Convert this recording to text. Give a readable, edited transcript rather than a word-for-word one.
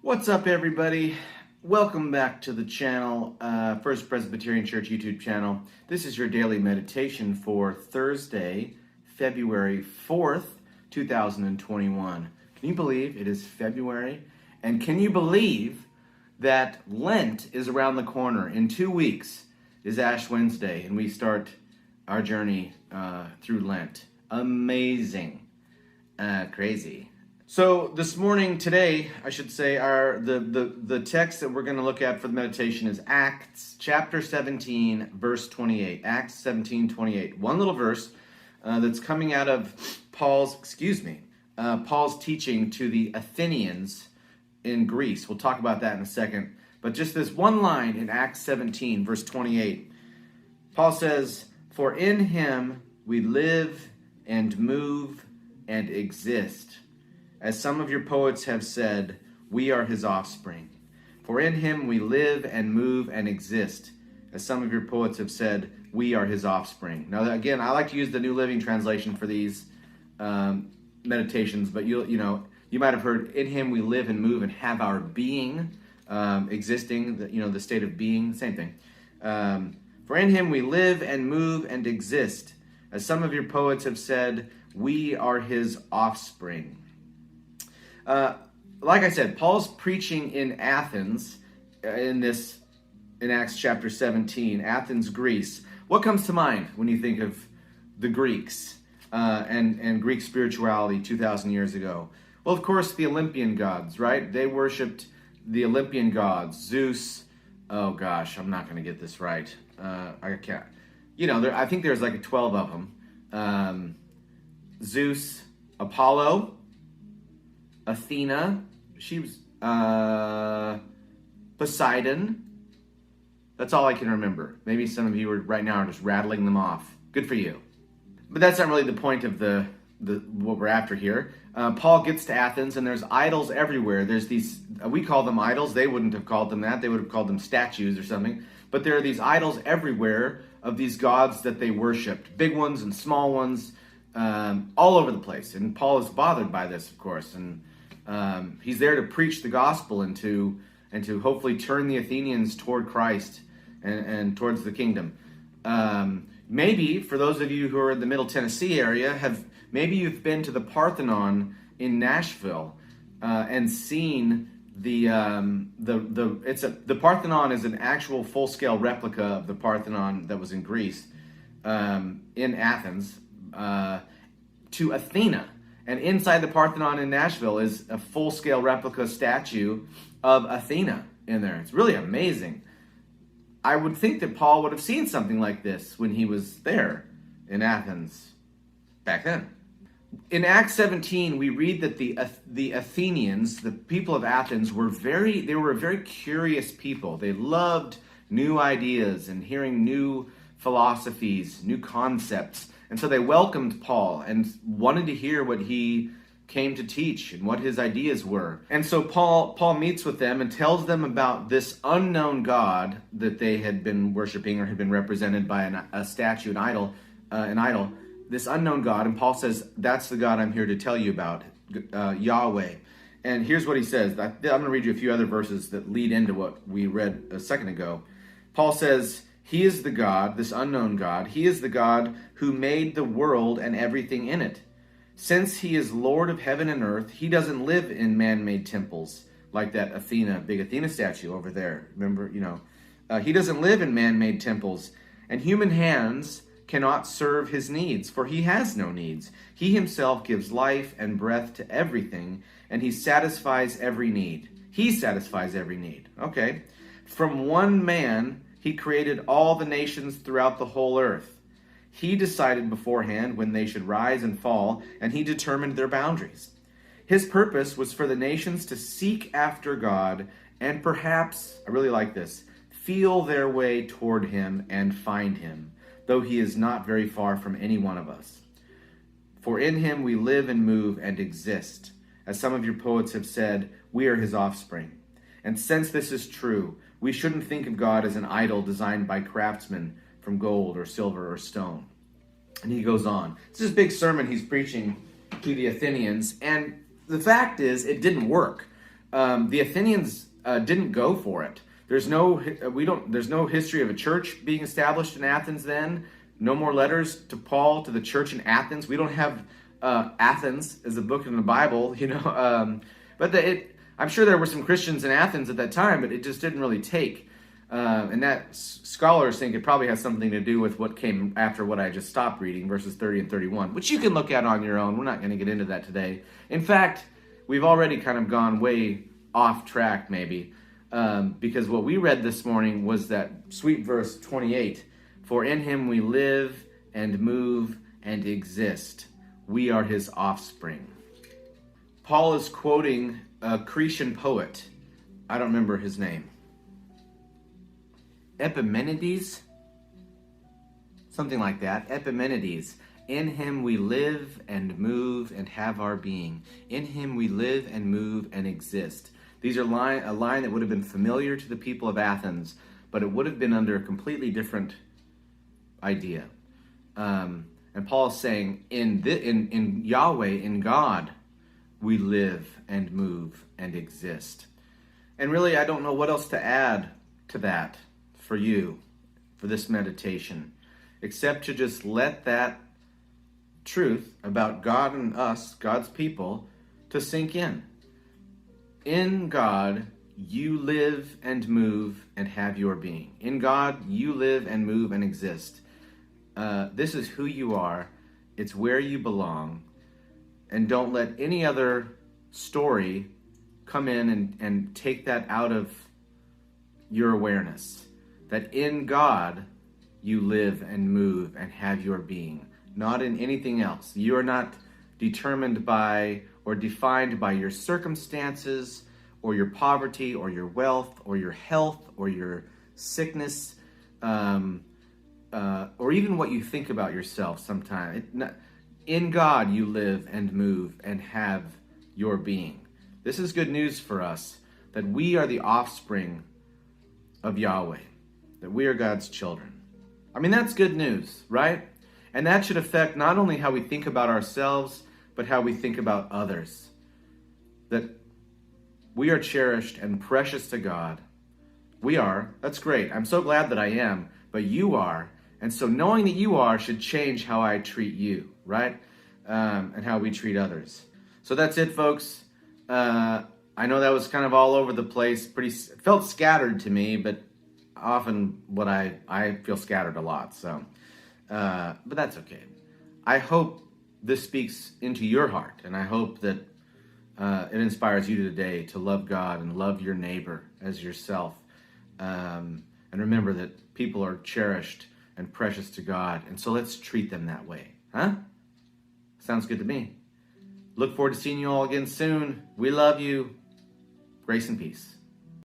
What's up, everybody? Welcome back to the channel, First Presbyterian Church YouTube channel. This is your daily meditation for Thursday, February 4th, 2021. Can you believe it is February? And can you believe that Lent is around the corner? In 2 weeks is Ash Wednesday, and we start our journey through Lent. Amazing. Crazy. So this morning, today, I should say, the text that we're going to look at for the meditation is Acts chapter 17, verse 28. Acts 17, 28. One little verse that's coming out of Paul's teaching to the Athenians in Greece. We'll talk about that in a second. But just this one line in Acts 17, verse 28. Paul says, "For in him we live and move and exist. As some of your poets have said, we are his offspring. For in him we live and move and exist. As some of your poets have said, we are his offspring." Now, again, I like to use the New Living Translation for these meditations, but you might have heard, in him we live and move and have our being, existing, the state of being, same thing. For in him we live and move and exist. As some of your poets have said, we are his offspring. Like I said, Paul's preaching in Athens in Acts chapter 17, Athens, Greece. What comes to mind when you think of the Greeks and Greek spirituality 2,000 years ago? Well, of course, the Olympian gods, right? They worshipped the Olympian gods, Zeus. Oh gosh, I'm not going to get this right. I can't. I think there's like 12 of them. Zeus, Apollo, Athena, she was Poseidon. That's all I can remember. Maybe some of you right now are just rattling them off. Good for you. But that's not really the point of the what we're after here. Paul gets to Athens, and there's idols everywhere. There's these, we call them idols. They wouldn't have called them that. They would have called them statues or something. But there are these idols everywhere of these gods that they worshipped. Big ones and small ones, all over the place. And Paul is bothered by this, of course. And he's there to preach the gospel and to hopefully turn the Athenians toward Christ and towards the kingdom. Maybe for those of you who are in the Middle Tennessee area, maybe you've been to the Parthenon in Nashville and seen the Parthenon is an actual full-scale replica of the Parthenon that was in Greece, in Athens, to Athena. And inside the Parthenon in Nashville is a full-scale replica statue of Athena in there. It's really amazing. I would think that Paul would have seen something like this when he was there in Athens back then. In Acts 17, we read that the Athenians, the people of Athens, were a very curious people. They loved new ideas and hearing new philosophies, new concepts. And so they welcomed Paul and wanted to hear what he came to teach and what his ideas were. And so Paul meets with them and tells them about this unknown God that they had been worshiping or had been represented by a statue, an idol, this unknown God. And Paul says, that's the God I'm here to tell you about, Yahweh. And here's what he says. I'm going to read you a few other verses that lead into what we read a second ago. Paul says, he is the God, this unknown God. He is the God who made the world and everything in it. Since he is Lord of heaven and earth, he doesn't live in man-made temples like that big Athena statue over there. Remember, he doesn't live in man-made temples, and human hands cannot serve his needs, for he has no needs. He himself gives life and breath to everything, and he satisfies every need. He satisfies every need. Okay. From one man, he created all the nations throughout the whole earth. He decided beforehand when they should rise and fall, and he determined their boundaries. His purpose was for the nations to seek after God and perhaps, I really like this, feel their way toward him and find him, though he is not very far from any one of us. For in him we live and move and exist. As some of your poets have said, we are his offspring. And since this is true, we shouldn't think of God as an idol designed by craftsmen from gold or silver or stone. And he goes on. This is a big sermon he's preaching to the Athenians, and the fact is, it didn't work. The Athenians didn't go for it. There's no history of a church being established in Athens then. No more letters to Paul to the church in Athens. We don't have Athens as a book in the Bible, I'm sure there were some Christians in Athens at that time, but it just didn't really take. And that scholars think it probably has something to do with what came after what I just stopped reading, verses 30 and 31, which you can look at on your own. We're not going to get into that today. In fact, we've already kind of gone way off track, maybe, because what we read this morning was that sweet verse 28, for in him we live and move and exist. We are his offspring. Paul is quoting a Cretan poet. I don't remember his name. Epimenides? Something like that. Epimenides. In him we live and move and have our being. In him we live and move and exist. These are a line that would have been familiar to the people of Athens, but it would have been under a completely different idea. And Paul is saying, in Yahweh, in God, we live and move and exist. And really, I don't know what else to add to that for you, for this meditation, except to just let that truth about God and us, God's people, to sink in. In God, you live and move and have your being. In God, you live and move and exist. This is who you are. It's where you belong. And don't let any other story come in and take that out of your awareness. That in God, you live and move and have your being. Not in anything else. You are not determined by or defined by your circumstances or your poverty or your wealth or your health or your sickness, or even what you think about yourself sometimes. In God you live and move and have your being. This is good news for us, that we are the offspring of Yahweh, that we are God's children. I mean, that's good news, right? And that should affect not only how we think about ourselves, but how we think about others. That we are cherished and precious to God. We are. That's great. I'm so glad that I am, but you are. And so knowing that you are should change how I treat you, right? And how we treat others. So that's it, folks. I know that was kind of all over the place. It felt scattered to me, but often I feel scattered a lot. So, but that's okay. I hope this speaks into your heart, and I hope that it inspires you today to love God and love your neighbor as yourself. And remember that people are cherished and precious to God, and so let's treat them that way. Huh? Sounds good to me. Look forward to seeing you all again soon. We love you. Grace and peace.